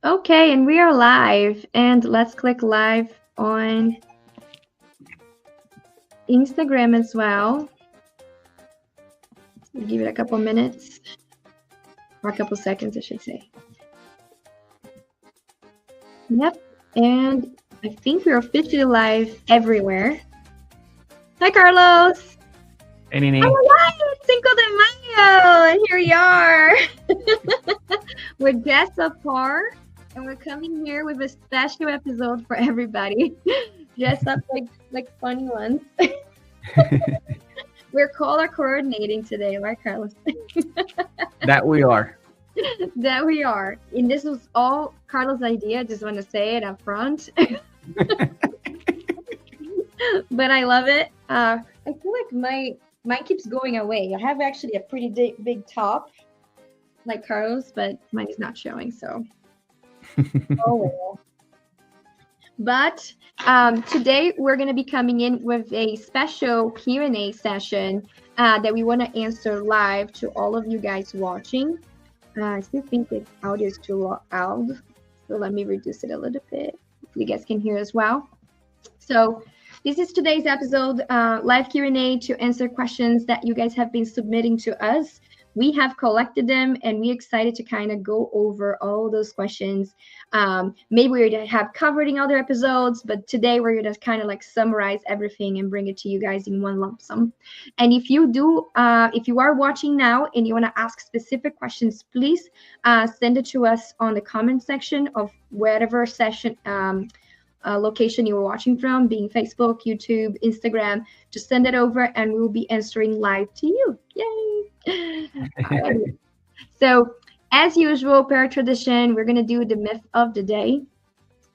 Okay, and we are live. And let's click live on Instagram as well. We'll give it a couple minutes, or a couple seconds, I should say. Yep, and I think we're officially live everywhere. Hi, Carlos. Hey, Nini. All right, Cinco de Mayo, and here we are. We're dressed up par, and we're coming here with a special episode for everybody. Dressed up like funny ones. We're color coordinating today, right, Carlos? That we are. That we are. And this was all Carlos' idea. I just want to say it up front. But I love it. I feel like mine keeps going away. I have actually a pretty big top, like Carlos, but mine is not showing. So, oh well. But today we're going to be coming in with a special Q&A session that we want to answer live to all of you guys watching. I still think the audio is too loud, so let me reduce it a little bit. You guys can hear as well. So this is today's episode, live Q&A to answer questions that you guys have been submitting to us. We have collected them, and we're excited to kind of go over all those questions. Maybe we have covered in other episodes, but today we're going to kind of like summarize everything and bring it to you guys in one lump sum. And if you are watching now and you want to ask specific questions, please send it to us on the comment section of whatever session location you were watching from, being Facebook, YouTube, Instagram. Just send it over and we'll be answering live to you. Yay! So as usual, per tradition, we're going to do the myth of the day.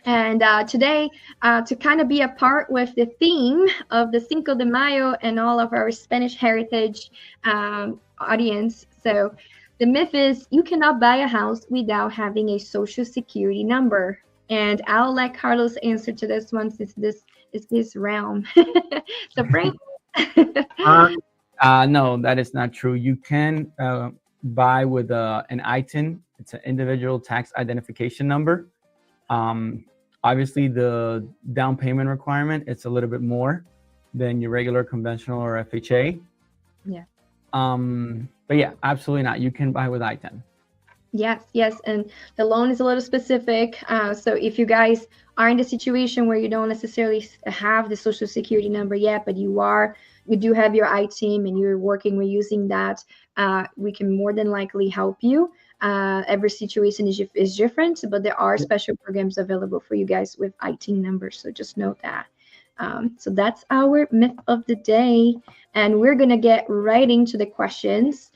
And today, to kind of be a part with the theme of the Cinco de Mayo and all of our Spanish heritage audience. So the myth is you cannot buy a house without having a social security number. And I'll let Carlos answer to this one since this is his realm. So, Frank? No, that is not true. You can buy with an ITIN. It's an individual tax identification number. Obviously, the down payment requirement, it's a little bit more than your regular conventional or FHA. Yeah. But yeah, absolutely not. You can buy with ITIN. Yes, and the loan is a little specific. So if you guys are in the situation where you don't necessarily have the social security number yet, but you do have your ITIN and you're working with using that, we can more than likely help you. Every situation is different, but there are special programs available for you guys with ITIN numbers. So just note that. So that's our myth of the day, and we're gonna get right into the questions.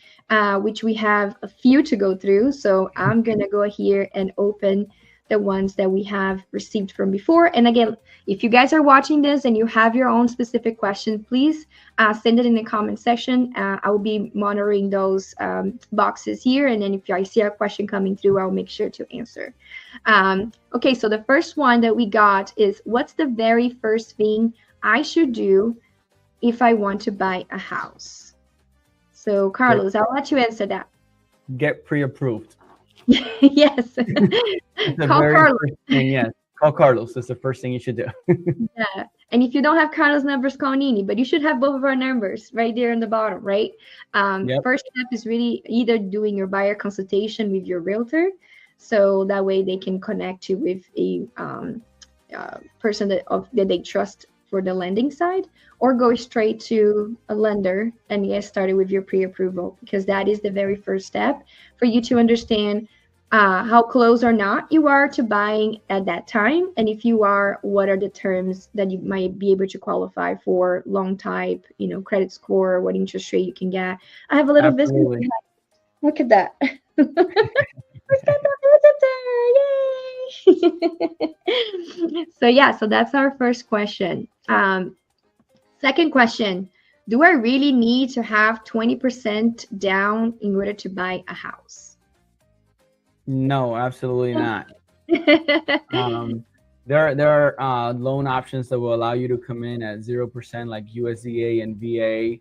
Which we have a few to go through. So I'm going to go here and open the ones that we have received from before. And again, if you guys are watching this and you have your own specific question, please send it in the comment section. I will be monitoring those boxes here. And then if I see a question coming through, I'll make sure to answer. Okay, so the first one that we got is, what's the very first thing I should do if I want to buy a house? So, Carlos, I'll let you answer that. Get pre-approved. Yes. Call Carlos. Yes. Call Carlos. That's the first thing you should do. Yeah. And if you don't have Carlos' numbers, call Nini. But you should have both of our numbers right there in the bottom, right? Yep. First step is really either doing your buyer consultation with your realtor. So that way they can connect you with a person that they trust for the lending side, or go straight to a lender and get started with your pre-approval, because that is the very first step for you to understand how close or not you are to buying at that time. And if you are, what are the terms that you might be able to qualify for, loan type, credit score, what interest rate you can get. I have a little business. Look at that. Yay! So that's our first question. Second question, do I really need to have 20% down in order to buy a house? No, absolutely not. There are loan options that will allow you to come in at 0%, like USDA and VA.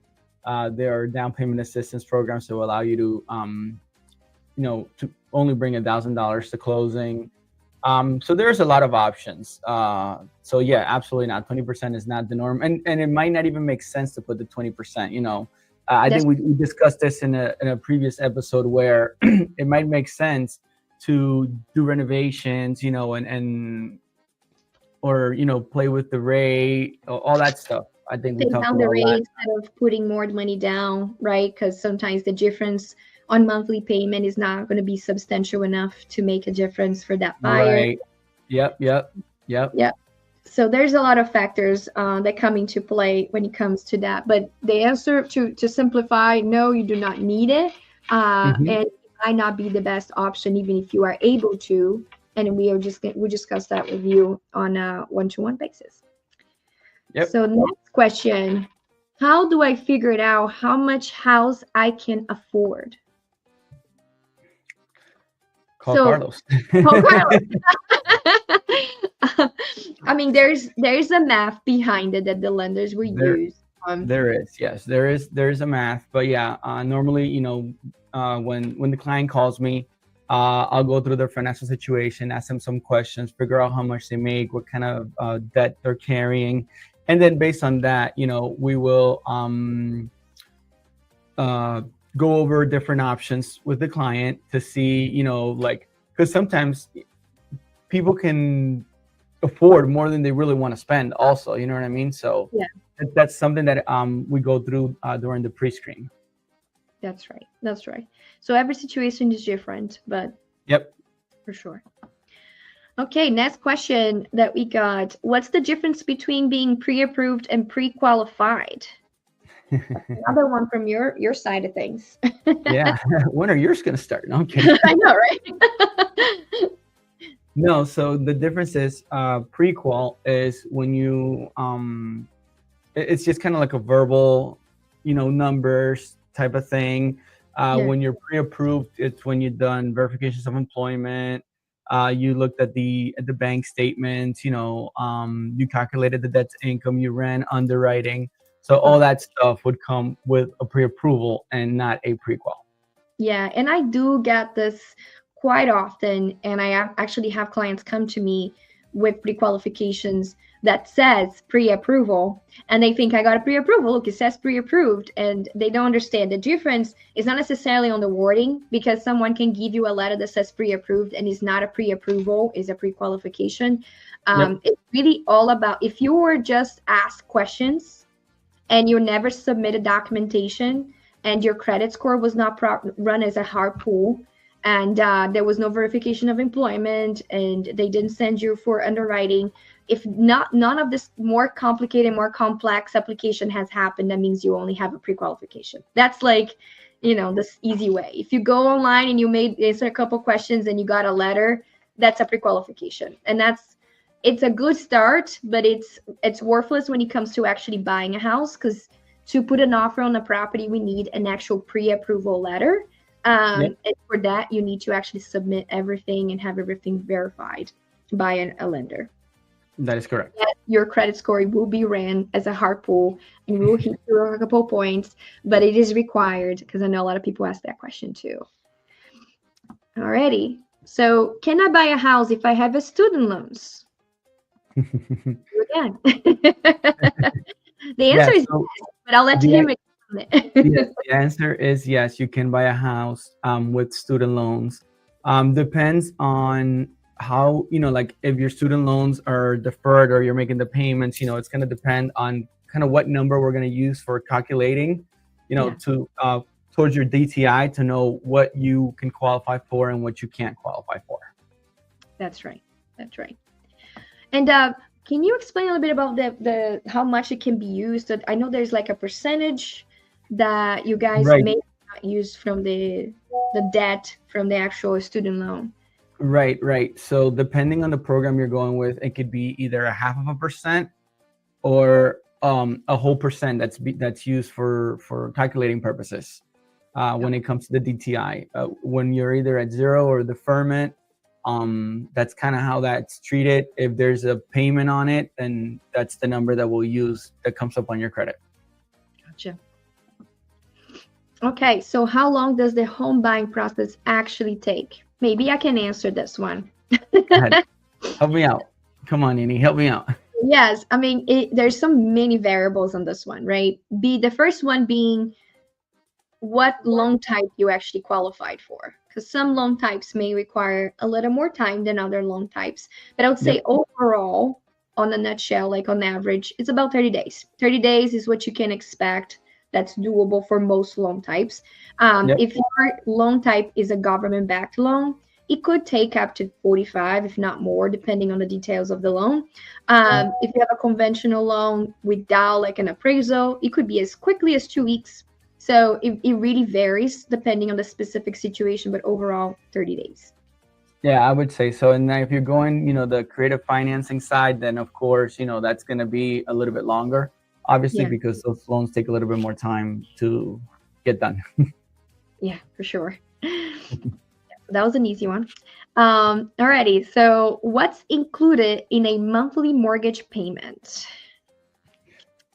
There are down payment assistance programs that will allow you to to only bring $1,000 to closing. So there's a lot of options. So yeah, absolutely not. 20% is not the norm, and it might not even make sense to put the 20%. I That's think we discussed this in a previous episode where it might make sense to do renovations, and or play with the rate, all that stuff. I think we take talked down the about rate that. instead of putting more money down, right? Because sometimes the difference on monthly payment is not going to be substantial enough to make a difference for that buyer. Right. Yep. Yeah. So there's a lot of factors that come into play when it comes to that. But the answer to simplify, no, you do not need it. Mhm. And it might not be the best option, even if you are able to. And we discuss that with you on a one-to-one basis. Yep. So next question, how do I figure it out how much house I can afford? Call So, Carlos. oh, Carlos. I mean, there's a math behind it that the lenders will There, use. there is, yes, there is a math, but yeah, normally, when the client calls me, I'll go through their financial situation, ask them some questions, figure out how much they make, what kind of debt they're carrying, and then based on that, we will go over different options with the client to see, like, because sometimes people can afford more than they really want to spend also, you know what I mean? So Yeah, that's something that we go through during the pre-screen. that's right. That's right. So every situation is different, but Yep. for sure. Okay, next question that we got. What's the difference between being pre-approved and pre-qualified? Another one from your side of things. Yeah. When are yours going to start? No, I'm kidding. I know, right? No, so the difference is pre-qual is when you it's just kind of like a verbal, numbers type of thing. Yeah. When you're pre-approved, it's when you've done verifications of employment. You looked at the bank statements. You calculated the debt to income. You ran underwriting. So all that stuff would come with a pre-approval and not a pre-qual. Yeah, and I do get this quite often, and I actually have clients come to me with pre-qualifications that says pre-approval, and they think I got a pre-approval. Look, it says pre-approved, and they don't understand the difference is not necessarily on the wording, because someone can give you a letter that says pre-approved and is not a pre-approval, is a pre-qualification. Yep. It's really all about if you were just asked questions and you never submitted documentation and your credit score was not run as a hard pull, and there was no verification of employment, and they didn't send you for underwriting. If none of this more complicated, more complex application has happened, that means you only have a pre-qualification. That's like, this easy way. If you go online and you answer a couple questions and you got a letter, that's a pre-qualification, and it's a good start, but it's worthless when it comes to actually buying a house, because to put an offer on a property, we need an actual pre-approval letter. And for that, you need to actually submit everything and have everything verified by a lender. That is correct. Yes, your credit score will be ran as a hard pull, and we will hit you a couple points, but it is required, because I know a lot of people ask that question too. Alrighty. So can I buy a house if I have a student loans? Again. The answer is yes, but I'll let him explain it. The answer is yes, you can buy a house with student loans. Depends on how, like if your student loans are deferred or you're making the payments, it's going to depend on kind of what number we're going to use for calculating, to towards your DTI to know what you can qualify for and what you can't qualify for. That's right. That's right. And can you explain a little bit about the how much it can be used? I know there's like a percentage that you guys may not use from the debt from the actual student loan. Right. So depending on the program you're going with, it could be either 0.5% or a whole percent that's used for calculating purposes when it comes to the DTI. When you're either at zero or deferment, that's kind of how that's treated. If there's a payment on it, then that's the number that we'll use that comes up on your credit. Gotcha. Okay, so how long does the home buying process actually take? Maybe I can answer this one. Help me out. Come on, Nini, help me out. Yes, I mean, there's so many variables on this one, right? The first one being what loan type you actually qualified for, because some loan types may require a little more time than other loan types. But I would say Yep. overall, on a nutshell, like on average, it's about 30 days. 30 days is what you can expect. That's doable for most loan types. Yep. If your loan type is a government-backed loan, it could take up to 45, if not more, depending on the details of the loan. If you have a conventional loan without like an appraisal, it could be as quickly as 2 weeks. So it really varies depending on the specific situation, but overall 30 days. Yeah, I would say so. And then if you're going, the creative financing side, then of course, that's going to be a little bit longer, obviously, Yeah. because those loans take a little bit more time to get done. Yeah, for sure. That was an easy one. Alrighty. So what's included in a monthly mortgage payment?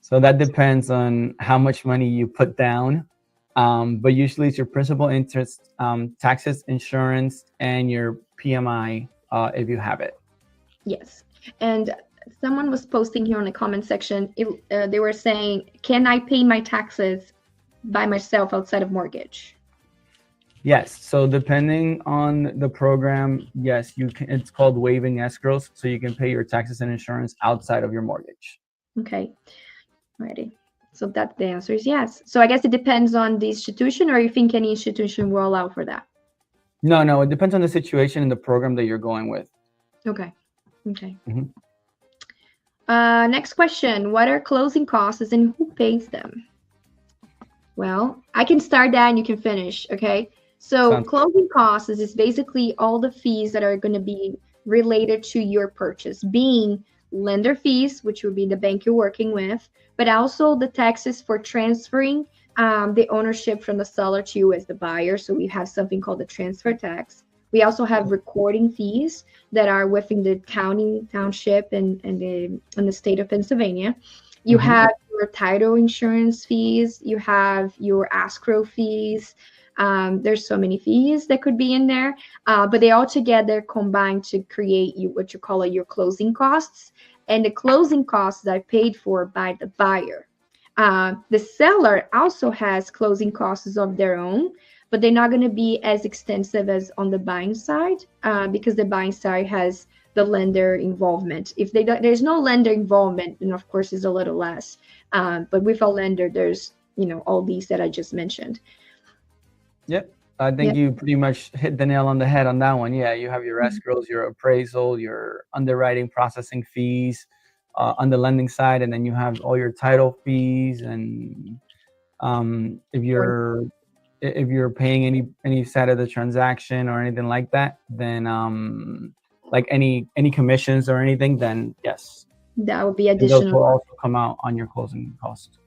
So that depends on how much money you put down. But usually it's your principal, interest, taxes, insurance, and your PMI, if you have it. Yes. And someone was posting here on the comment section, they were saying, can I pay my taxes by myself outside of mortgage? Yes. So depending on the program, yes, you can. It's called waiving escrows. So you can pay your taxes and insurance outside of your mortgage. Okay. Alrighty. So that the answer is yes. So I guess it depends on the institution, or you think any institution will allow for that? No, it depends on the situation and the program that you're going with. Okay. Okay. Mm-hmm. Next question. What are closing costs and who pays them? Well, I can start that and you can finish, okay? So closing costs is basically all the fees that are going to be related to your purchase, being lender fees, which would be the bank you're working with, but also the taxes for transferring the ownership from the seller to you as the buyer. So we have something called the transfer tax. We also have recording fees that are within the county, township, and the state of Pennsylvania. You have your title insurance fees. You have your escrow fees. There's so many fees that could be in there, but they all together combine to create what you call your closing costs. And the closing costs are paid for by the buyer. The seller also has closing costs of their own, but they're not going to be as extensive as on the buying side because the buying side has the lender involvement. If there's no lender involvement, then of course it's a little less. But with a lender, there's all these that I just mentioned. Yep. I think you pretty much hit the nail on the head on that one. Yeah, you have your escrows, your appraisal, your underwriting processing fees on the lending side, and then you have all your title fees. And if you're paying any side of the transaction or anything like that, then like any commissions or anything, then yes, that would be additional. Those will also come out on your closing costs.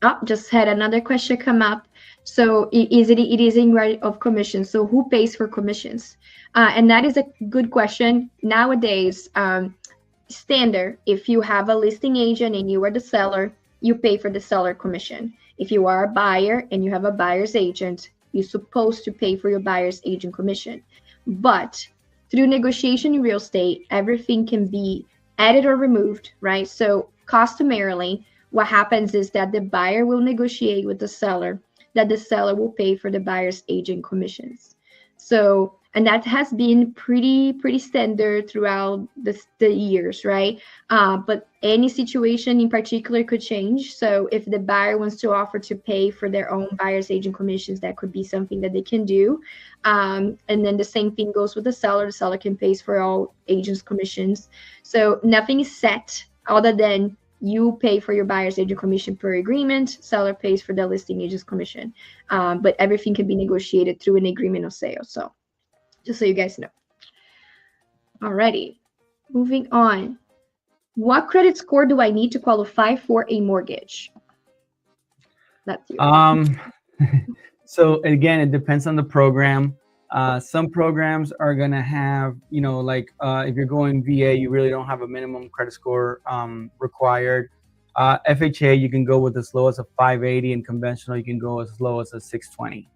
Oh, just had another question come up. So it is in right of commission. So who pays for commissions? And that is a good question. Nowadays, standard, if you have a listing agent and you are the seller, you pay for the seller commission. If you are a buyer and you have a buyer's agent, you're supposed to pay for your buyer's agent commission. But through negotiation in real estate, everything can be added or removed, right? So customarily, what happens is that the buyer will negotiate with the seller that the seller will pay for the buyer's agent commissions. So, and that has been pretty standard throughout the years, right? But any situation in particular could change. So if the buyer wants to offer to pay for their own buyer's agent commissions, that could be something that they can do. And then the same thing goes with the seller. The seller can pay for all agents' commissions. So nothing is set other than you pay for your buyer's agent commission per agreement, seller pays for the listing agent's commission. But everything can be negotiated through an agreement of sale. So just so you guys know. Alrighty, moving on. What credit score do I need to qualify for a mortgage? That's you. So again, it depends on the program. Some programs are going to have, if you're going VA, you really don't have a minimum credit score required. FHA, you can go with as low as a 580, and conventional, you can go as low as a 620.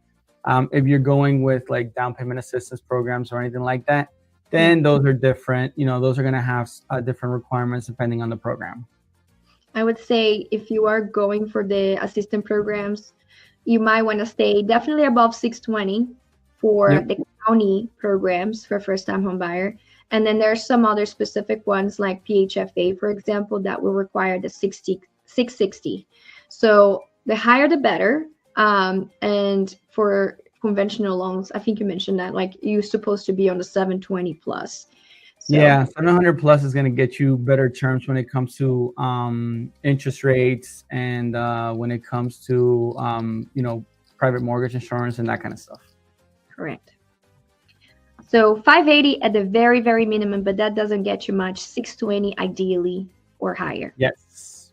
If you're going with like down payment assistance programs or anything like that, then those are different. Those are going to have different requirements depending on the program. I would say if you are going for the assistant programs, you might want to stay definitely above 620 for the county programs for first-time home buyer. And then there are some other specific ones like PHFA, for example, that will require the 660. So the higher the better. And for conventional loans, I think you mentioned that, like, you're supposed to be on the 720 plus. So, yeah, 700 plus is going to get you better terms when it comes to interest rates and when it comes to private mortgage insurance and that kind of stuff. Correct. So 580 at the very, very minimum, but that doesn't get you much. 620 ideally or higher. Yes.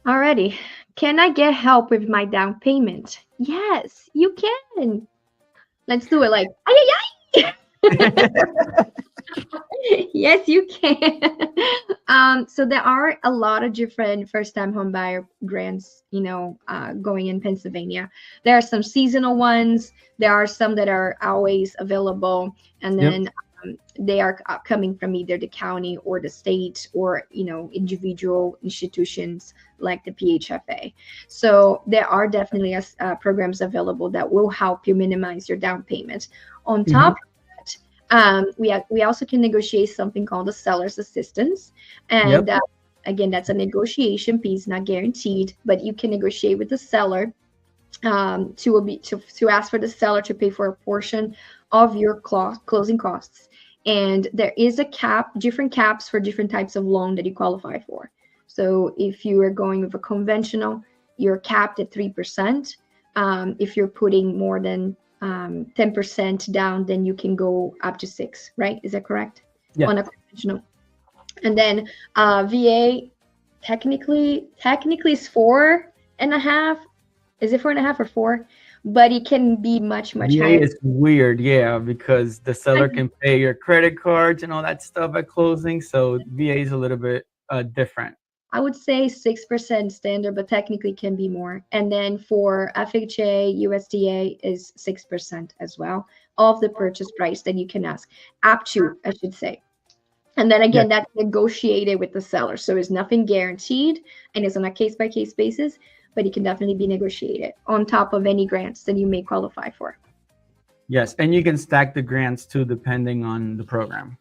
Alrighty. Can I get help with my down payment? Yes, you can. Let's do it like, ay. Yes, you can. So there are a lot of different first-time home buyer grants, going in Pennsylvania. There are some seasonal ones. There are some that are always available, and then they are coming from either the county or the state or individual institutions like the PHFA. So there are definitely programs available that will help you minimize your down payment. On top we also can negotiate something called a seller's assistance. And again, that's a negotiation piece, not guaranteed, but you can negotiate with the seller to ask for the seller to pay for a portion of your closing costs. And there is a different caps for different types of loan that you qualify for. So if you are going with a conventional, you're capped at 3%. If you're putting more than 10% down, then you can go up to 6%, right? Is that correct? Yeah. On a conventional. And then VA technically is 4.5. Is it 4.5 or 4? But it can be much VA higher. is weird, because the seller can pay your credit cards and all that stuff at closing. So VA is a little bit different. I would say 6% standard, but technically can be more. And then for FHA, USDA is 6% as well of the purchase price that you can ask, up to, I should say. And then again, that's negotiated with the seller. So it's nothing guaranteed, and it's on a case-by-case basis, but it can definitely be negotiated on top of any grants that you may qualify for. Yes, and you can stack the grants too, depending on the program.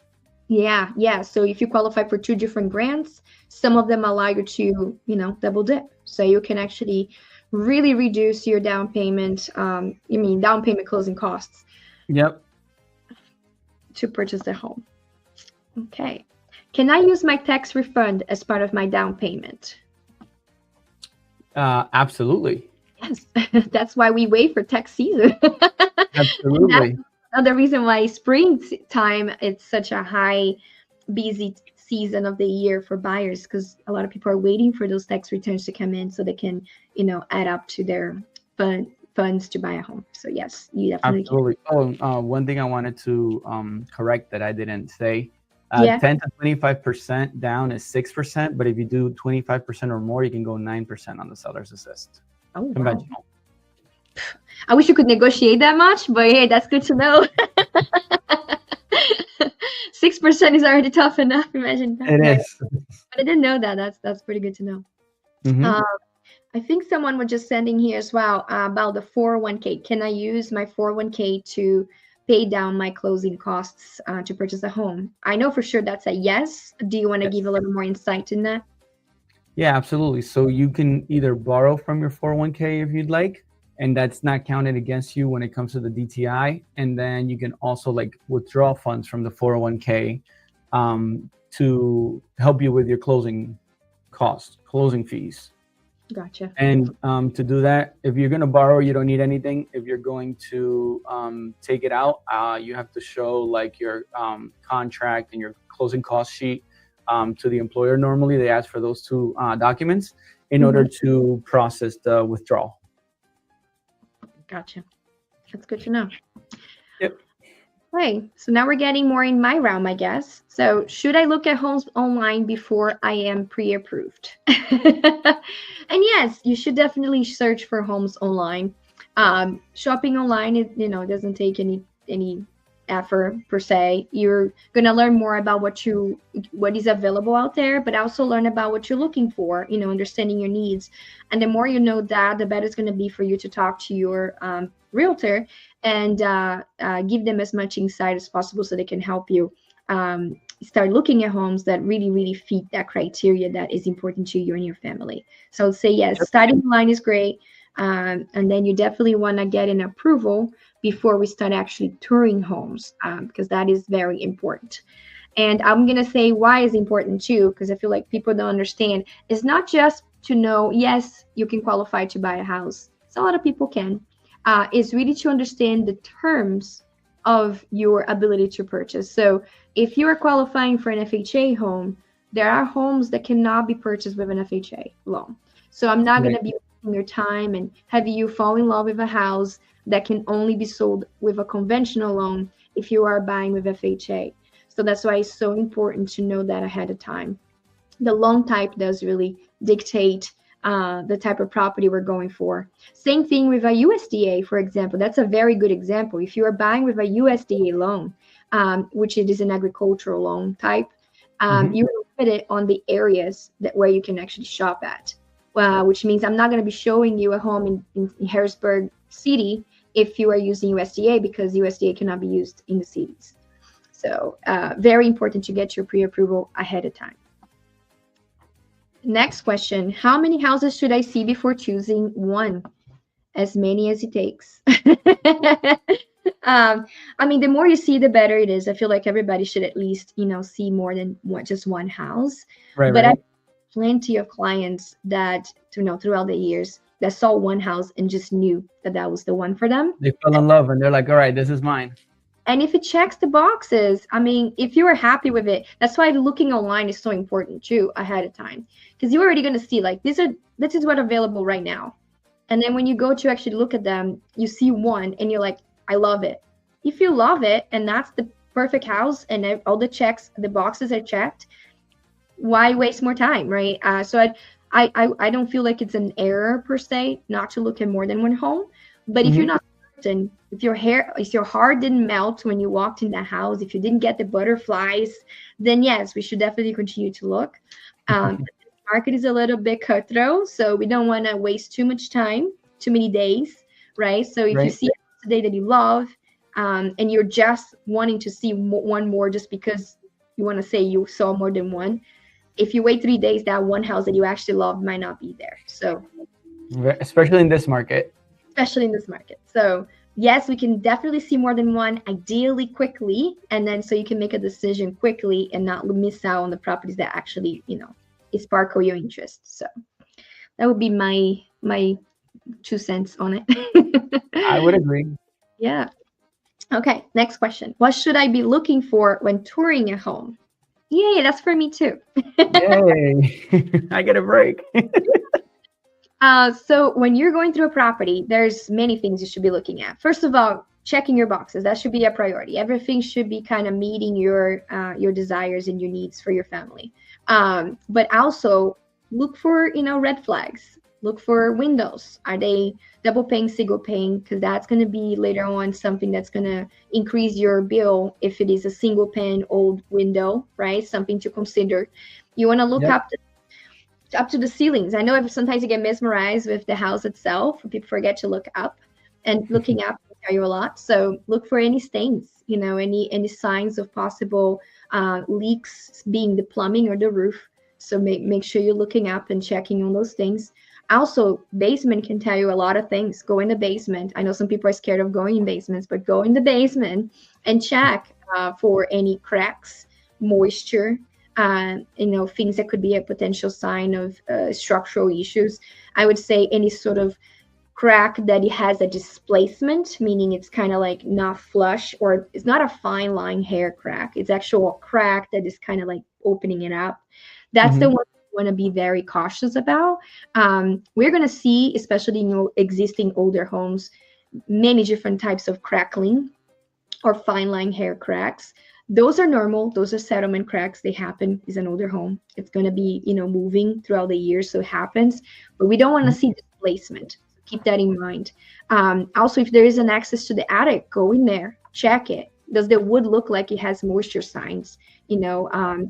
Yeah. So if you qualify for 2 different grants, some of them allow you to, double dip. So you can actually really reduce your down payment, down payment closing costs. Yep. To purchase a home. Okay. Can I use my tax refund as part of my down payment? Absolutely. Yes. That's why we wait for tax season. Absolutely. Another reason why springtime it's such a high busy season of the year for buyers, because a lot of people are waiting for those tax returns to come in so they can add up to their funds to buy a home. So yes, you definitely absolutely can. One thing I wanted to correct that I didn't say, 10 to 25% down is 6%, but if you do 25% or more, you can go 9% on the seller's assist. Conventional. Wow. I wish you could negotiate that much, but hey, that's good to know. 6% is already tough enough. Imagine that. It is. But I didn't know that. That's pretty good to know. I think someone was just sending here as well about the 401k. Can I use my 401k to pay down my closing costs to purchase a home? I know for sure that's a yes. Do you want to give a little more insight in that? Yeah, absolutely. So you can either borrow from your 401k if you'd like, and that's not counted against you when it comes to the DTI. And then you can also withdraw funds from the 401k to help you with your closing fees. Gotcha. And to do that, if you're going to borrow, you don't need anything. If you're going to take it out, you have to show your contract and your closing cost sheet to the employer. Normally, they ask for those 2 documents in order to process the withdrawal. Gotcha. That's good to know. Yep. Right. So now we're getting more in my realm, I guess. So should I look at homes online before I am pre-approved? And yes, you should definitely search for homes online. Shopping online, it doesn't take any effort per se. You're going to learn more about what is available out there, but also learn about what you're looking for, understanding your needs. And the more you know that, the better it's going to be for you to talk to your realtor and give them as much insight as possible so they can help you start looking at homes that really, really fit that criteria that is important to you and your family. So I'll say yes, starting line is great. And then you definitely want to get an approval before we start actually touring homes, because that is very important. And I'm going to say why is important too, because I feel like people don't understand. It's not just to know, yes, you can qualify to buy a house. So a lot of people can. It's really to understand the terms of your ability to purchase. So if you are qualifying for an FHA home, there are homes that cannot be purchased with an FHA loan. So I'm not going to be wasting your time and have you fall in love with a house that can only be sold with a conventional loan if you are buying with FHA. So that's why it's so important to know that ahead of time. The loan type does really dictate the type of property we're going for. Same thing with a USDA, for example. That's a very good example. If you are buying with a USDA loan, which it is an agricultural loan type, you will put it on the areas where you can actually shop at, which means I'm not going to be showing you a home in Harrisburg City if you are using USDA, because USDA cannot be used in the cities. So very important to get your pre-approval ahead of time. Next question. How many houses should I see before choosing one? As many as it takes. I mean, the more you see, the better it is. I feel like everybody should at least, see more than just one house. But I have plenty of clients that, throughout the years that saw one house and just knew that was the one for them. They fell in love and they're like, all right, this is mine. And if it checks the boxes, I mean, if you are happy with it, that's why looking online is so important too ahead of time, because you're already going to see like this is what's available right now. And then when you go to actually look at them, you see one and you're like, I love it. If you love it and that's the perfect house and all the boxes are checked, why waste more time, right? So I don't feel like it's an error per se not to look at more than one home. But if you're not certain, if your heart didn't melt when you walked in the house, if you didn't get the butterflies, then yes, we should definitely continue to look. The market is a little bit cutthroat, so we don't want to waste too much time, too many days, right? So if you see a house today that you love, and you're just wanting to see one more just because you want to say you saw more than one, if you wait 3 days, that one house that you actually love might not be there. So especially in this market. So yes, we can definitely see more than one, ideally quickly, and then so you can make a decision quickly and not miss out on the properties that actually, sparkle your interest. So that would be my 2 cents on it. I would agree. Yeah. Okay, next question. What should I be looking for when touring a home? Yay, that's for me too. Yay, I get a break. So when you're going through a property, there's many things you should be looking at. First of all, checking your boxes. That should be a priority. Everything should be kind of meeting your desires and your needs for your family. But also look for, red flags. Look for windows. Are they double pane, single pane? Because that's going to be later on something that's going to increase your bill if it is a single pane old window, right? Something to consider. You want to look up to the ceilings. I know sometimes you get mesmerized with the house itself. People forget to look up, and looking up will tell you a lot. So look for any stains, any signs of possible leaks, being the plumbing or the roof. So make sure you're looking up and checking on those things. Also, basement can tell you a lot of things. Go in the basement. I know some people are scared of going in basements, but go in the basement and check for any cracks, moisture, things that could be a potential sign of structural issues. I would say any sort of crack that it has a displacement, meaning it's kind of like not flush, or it's not a fine line hair crack. It's actual crack that is kind of like opening it up. That's the one you want to be very cautious about. We're going to see, especially in existing older homes, many different types of crackling or fine line hair cracks. Those are normal. Those are settlement cracks. They happen. It's an older home. It's going to be, moving throughout the years, so it happens. But we don't want to see displacement. Keep that in mind. Also, if there is an access to the attic, go in there, check it. Does the wood look like it has moisture signs?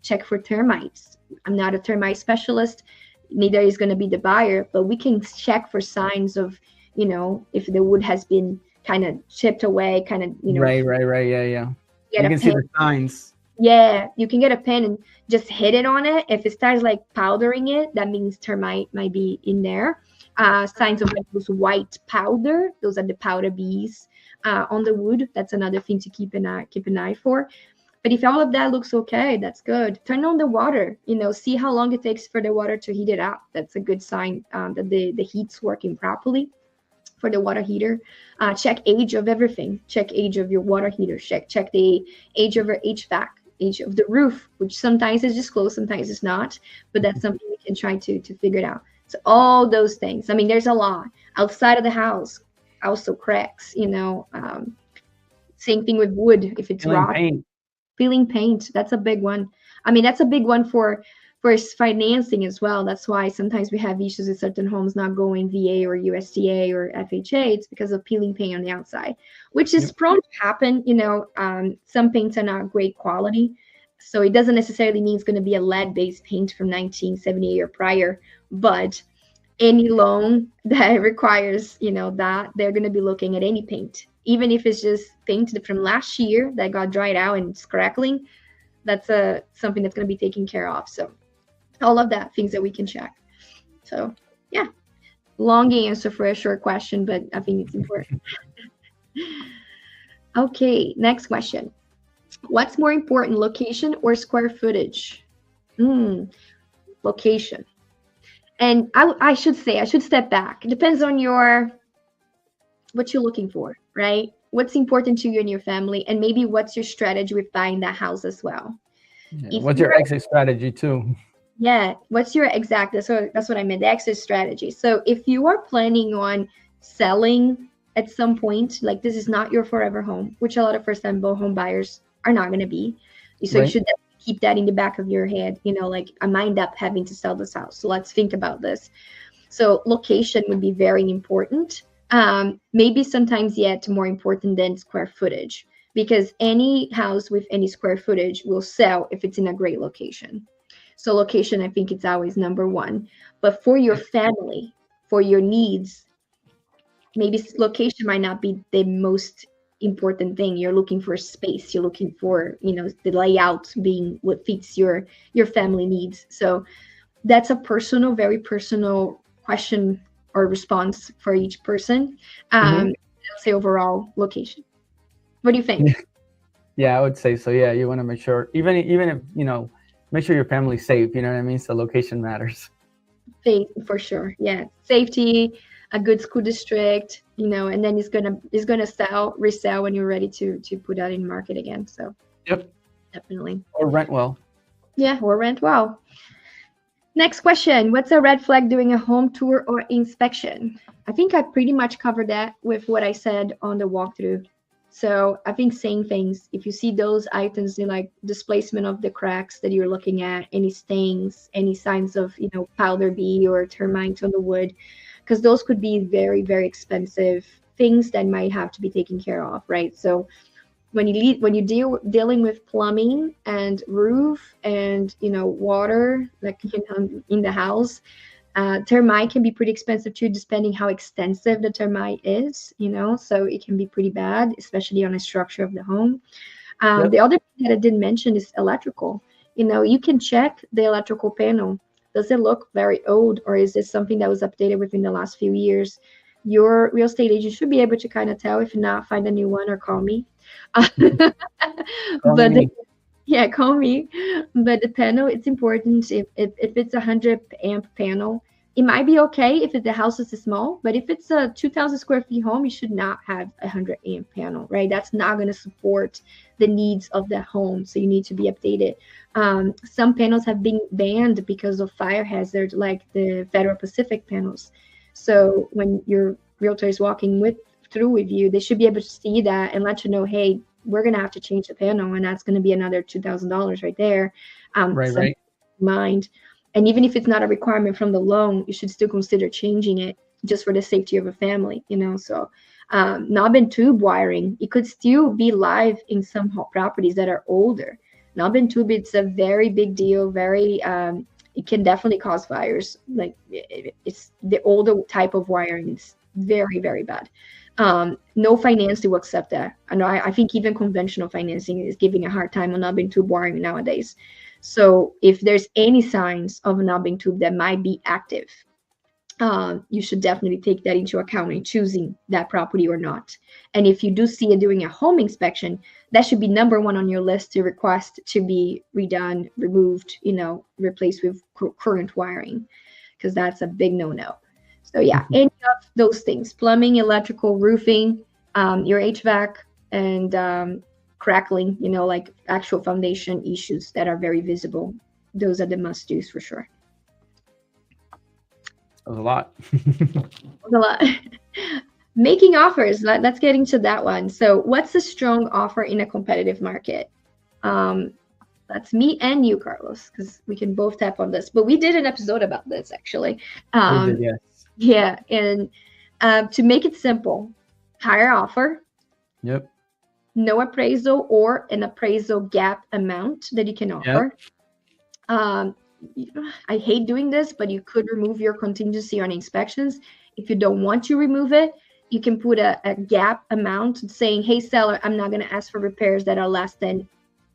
Check for termites. I'm not a termite specialist, neither is going to be the buyer, but we can check for signs of, if the wood has been kind of chipped away, kind of, Right. Yeah. You can see the signs. Yeah, you can get a pen and just hit it on it. If it starts like powdering it, that means termite might be in there. Signs of like those white powder, those are the powder bees on the wood. That's another thing to keep an eye for. But if all of that looks okay, that's good. Turn on the water, see how long it takes for the water to heat it up. That's a good sign that the heat's working properly for the water heater. Check age of everything. Check age of your water heater. Check the age of your HVAC, age of the roof, which sometimes is just closed, sometimes it's not. But that's something we can try to figure it out. So all those things. I mean, there's a lot outside of the house. Also cracks, same thing with wood. If it's raw, peeling paint, that's a big one. I mean, that's a big one for financing as well. That's why sometimes we have issues with certain homes not going VA or USDA or FHA. It's because of peeling paint on the outside, which is prone to happen. Some paints are not great quality, so it doesn't necessarily mean it's going to be a lead-based paint from 1978 or prior, but any loan that requires, that they're going to be looking at any paint, even if it's just paint from last year that got dried out and it's crackling. That's something that's going to be taken care of. So all of that, things that we can check. So yeah, long answer for a short question, but I think it's important. Okay, next question. What's more important, location or square footage? Location. And I should step back. It depends on what you're looking for, right? What's important to you and your family, and maybe what's your strategy with buying that house as well. Yeah, what's your exit strategy too? Yeah, what's your exact, that's what I meant, the exit strategy. So if you are planning on selling at some point, like this is not your forever home, which a lot of first-time home buyers are not going to be. So you should keep that in the back of your head, like I might end up having to sell this house. So let's think about this. So location would be very important. Maybe sometimes yet more important than square footage, because any house with any square footage will sell if it's in a great location. So location, I think it's always number one. But for your family, for your needs, maybe location might not be the most important thing. You're looking for space. You're looking for, the layout being what fits your family needs. So that's a very personal question or response for each person. I'll say overall location. What do you think? Yeah, I would say so. Yeah, you want to make sure, even if, make sure your family's safe, you know what I mean? So location matters. For sure. Yeah. Safety, a good school district, and then it's gonna resell when you're ready to put that in market again. So yep. Definitely. Or rent well. Yeah, or rent well. Next question. What's a red flag doing a home tour or inspection? I think I pretty much covered that with what I said on the walkthrough. So I think same things. If you see those items in like displacement of the cracks that you're looking at, any stains, any signs of, powder bee or termites on the wood, because those could be very, very expensive things that might have to be taken care of, right? So when you're dealing with plumbing and roof and water, like in the house, termite can be pretty expensive too, depending how extensive the termite is. So it can be pretty bad, especially on a structure of the home. The other thing that I didn't mention is electrical. You can check the electrical panel. Does it look very old, or is this something that was updated within the last few years? Your real estate agent should be able to kind of tell. If not, find a new one or call me. Call me. But the panel, it's important. If it's 100 amp panel, it might be okay if the house is small, but if it's a 2,000 square feet home, you should not have 100 amp panel, right? That's not going to support the needs of the home. So you need to be updated. Some panels have been banned because of fire hazard, like the Federal Pacific panels. So when your realtor is walking through with you, they should be able to see that and let you know, hey, we're going to have to change the panel, and that's going to be another $2,000 right there. Right. Mind. And even if it's not a requirement from the loan, you should still consider changing it just for the safety of a family, So Knob and tube wiring, it could still be live in some properties that are older. Knob and tube, it's a very big deal. Very, it can definitely cause fires. Like it's the older type of wiring. It's very, very bad. No financing will accept that. I think even conventional financing is giving a hard time on knob and tube wiring nowadays. So if there's any signs of a knob and tube that might be active, you should definitely take that into account in choosing that property or not. And if you do see it during a home inspection, that should be number one on your list to request to be redone, removed, replaced with current wiring, because that's a big no-no. So yeah, any of those things, plumbing, electrical, roofing, your HVAC, and crackling, like actual foundation issues that are very visible. Those are the must-dos for sure. That was a lot. A lot. Making offers. Let's get into that one. So what's a strong offer in a competitive market? That's me and you, Carlos, because we can both tap on this. But we did an episode about this, actually. We did, yes. Yeah. And to make it simple, higher offer. Yep. No appraisal or an appraisal gap amount that you can offer. Yep. I hate doing this, but you could remove your contingency on inspections. If you don't want to remove it, you can put a gap amount saying, hey, seller, I'm not going to ask for repairs that are less than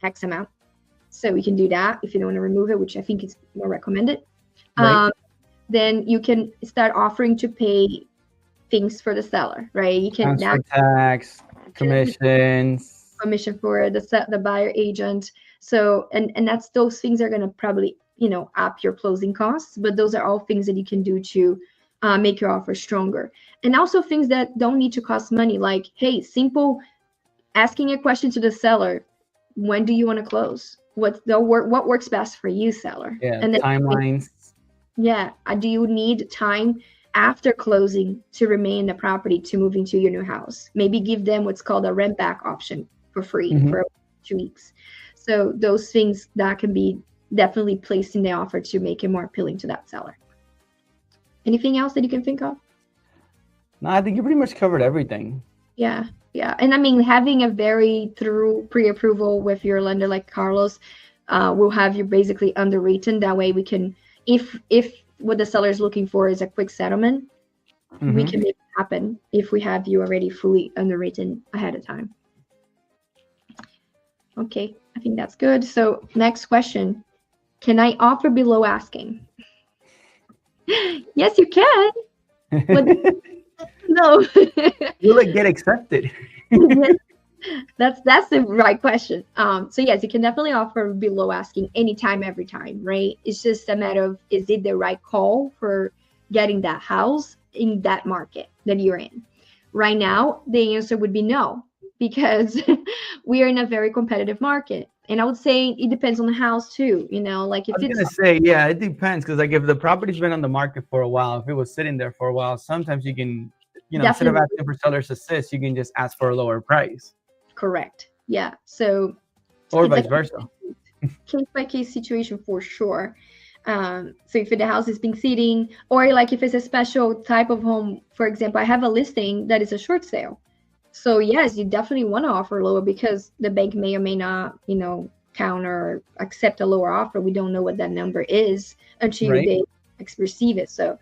X amount. So we can do that if you don't want to remove it, which I think is more recommended. Right. Then you can start offering to pay things for the seller, right? You can tax, commissions. Commission for the buyer agent. So, and that's, those things are going to probably, up your closing costs, but those are all things that you can do to make your offer stronger. And also things that don't need to cost money, like, hey, simple asking a question to the seller. When do you want to close? What works best for you, seller? Yeah, and then, timelines. Yeah. Do you need time after closing to remain in the property to move into your new house? Maybe give them what's called a rent back option for free for 2 weeks. So those things that can be definitely placed in the offer to make it more appealing to that seller. Anything else that you can think of? No, I think you pretty much covered everything. Yeah. And I mean, having a very thorough pre-approval with your lender like Carlos will have you basically underwritten. That way we can, if what the seller is looking for is a quick settlement, we can make it happen if we have you already fully underwritten ahead of time. Okay, I think that's good. So next question. Can I offer below asking? Yes, you can. But no. Will it get accepted? That's the right question. So yes, you can definitely offer below asking anytime, every time, right? It's just a matter of, is it the right call for getting that house in that market that you're in? Right now, the answer would be no, because we are in a very competitive market. And I would say it depends on the house too. Like if I was gonna say, yeah, it depends, because like if the property's been on the market for a while, if it was sitting there for a while, sometimes you can, instead of asking for seller's assist, you can just ask for a lower price. Correct. Yeah. So, or vice versa. Case by case situation for sure. So if the house is being sitting, or like if it's a special type of home, for example, I have a listing that is a short sale. So yes, you definitely want to offer lower, because the bank may or may not, counter or accept a lower offer. We don't know what that number is until they receive it. So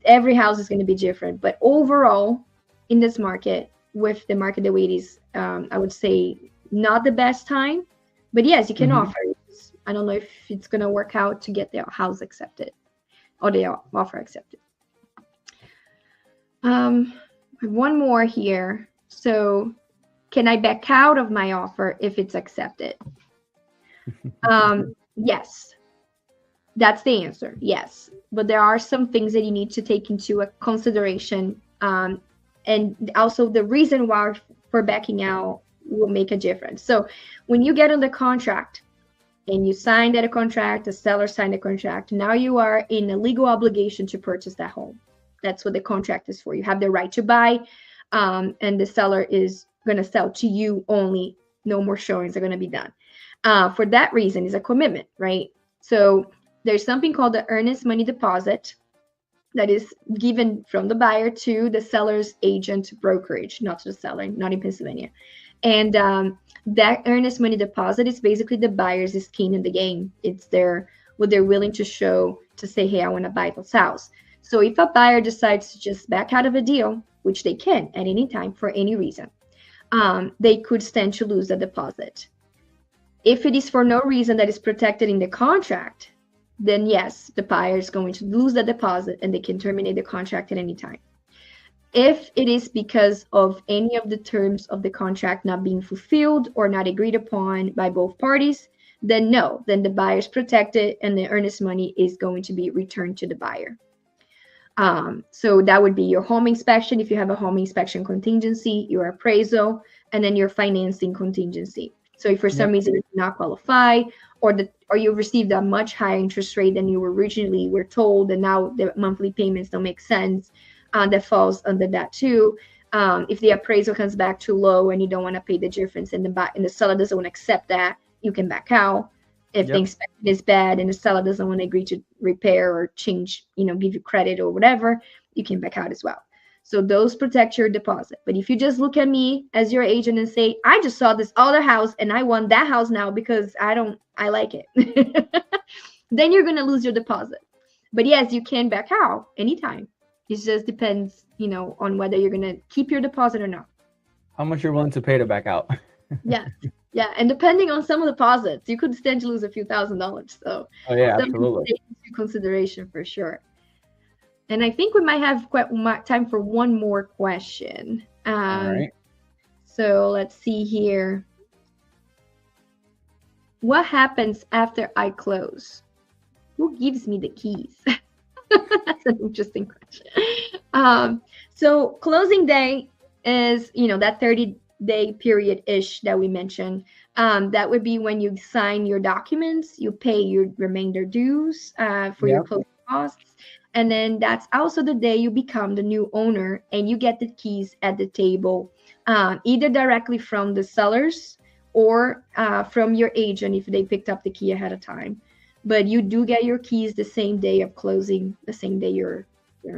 every house is going to be different. But overall, in this market, with the market the way it is, I would say not the best time. But yes, you can offer. I don't know if it's going to work out to get the house accepted or the offer accepted. One more here. So can I back out of my offer if it's accepted? Yes, that's the answer. Yes, but there are some things that you need to take into consideration. And also the reason why for backing out will make a difference. So when you get on the contract and you signed a contract, the seller signed a contract, now you are in a legal obligation to purchase that home. That's what the contract is for. You have the right to buy, and the seller is going to sell to you only. No more showings are going to be done. For that reason, is a commitment, right? So there's something called the earnest money deposit. that is given from the buyer to the seller's agent brokerage, not to the seller, not in Pennsylvania. And that earnest money deposit is basically the buyer's skin in the game. It's what they're willing to show to say, hey, I want to buy this house. So if a buyer decides to just back out of a deal, which they can at any time for any reason, they could stand to lose the deposit. If it is for no reason that is protected in the contract, then yes, the buyer is going to lose the deposit and they can terminate the contract at any time. If it is because of any of the terms of the contract not being fulfilled or not agreed upon by both parties, then no, then the buyer is protected and the earnest money is going to be returned to the buyer. So that would be your home inspection, if you have a home inspection contingency, your appraisal, and then your financing contingency. So if for some reason you do not qualify, or you received a much higher interest rate than you originally were told, and now the monthly payments don't make sense, that falls under that too. If the appraisal comes back too low and you don't want to pay the difference, and the seller doesn't want to accept that, you can back out. If the inspection is bad and the seller doesn't want to agree to repair or change, give you credit or whatever, you can back out as well. So those protect your deposit. But if you just look at me as your agent and say, I just saw this other house and I want that house now because I like it, then you're going to lose your deposit. But yes, you can back out anytime. It just depends, on whether you're going to keep your deposit or not. How much you're willing to pay to back out. Yeah. Yeah. And depending on some deposits, you could stand to lose a few $1,000s. So absolutely. Take into consideration for sure. And I think we might have time for one more question. All right. So let's see here. What happens after I close? Who gives me the keys? That's an interesting question. So closing day is, that 30-day period-ish that we mentioned. That would be when you sign your documents, you pay your remainder dues for your closing costs. And then that's also the day you become the new owner and you get the keys at the table, either directly from the sellers or from your agent if they picked up the key ahead of time. But you do get your keys the same day of closing, the same day you're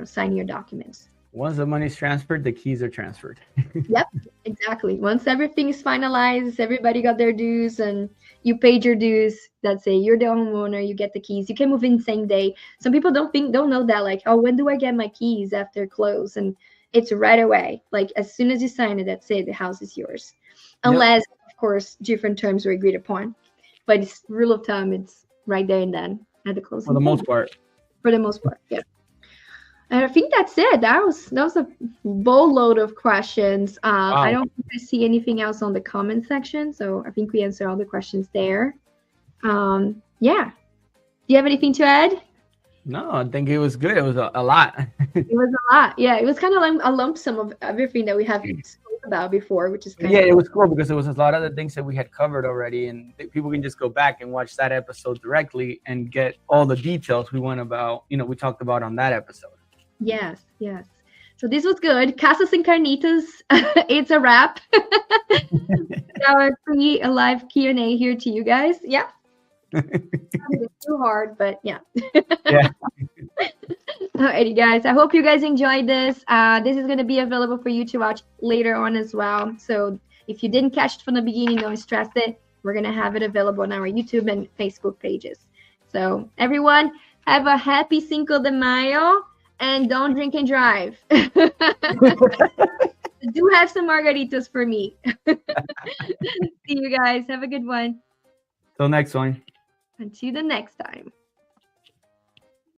signing your documents. Once the money's transferred, the keys are transferred. Yep, exactly. Once everything is finalized, everybody got their dues and you paid your dues, that's it. You're the homeowner, you get the keys. You can move in same day. Some people don't know that, like, oh, when do I get my keys after close? And it's right away. Like as soon as you sign it, that's it. The house is yours. Unless, of course, different terms were agreed upon. But it's rule of thumb, it's right there and then at the closing. For the most part. For the most part, yeah. And I think that's it. That was a boatload of questions. Wow. I don't think I see anything else on the comment section, so I think we answered all the questions there. Yeah. Do you have anything to add? No, I think it was good. It was a lot. It was a lot. Yeah, it was kind of like a lump sum of everything that we have spoken about before, which is kind of it was cool because there was a lot of the things that we had covered already, and people can just go back and watch that episode directly and get all the details we talked about on that episode. Yes. So this was good. Casas Carnitas, it's a wrap. Our live Q&A here to you guys. Yeah. It's too hard, but yeah. Yeah. Alrighty, guys. I hope you guys enjoyed this. This is going to be available for you to watch later on as well. So if you didn't catch it from the beginning, don't stress it. We're going to have it available on our YouTube and Facebook pages. So everyone, have a happy Cinco de Mayo. And don't drink and drive. Do have some margaritas for me. See you guys. Have a good one. Till next one. Until the next time.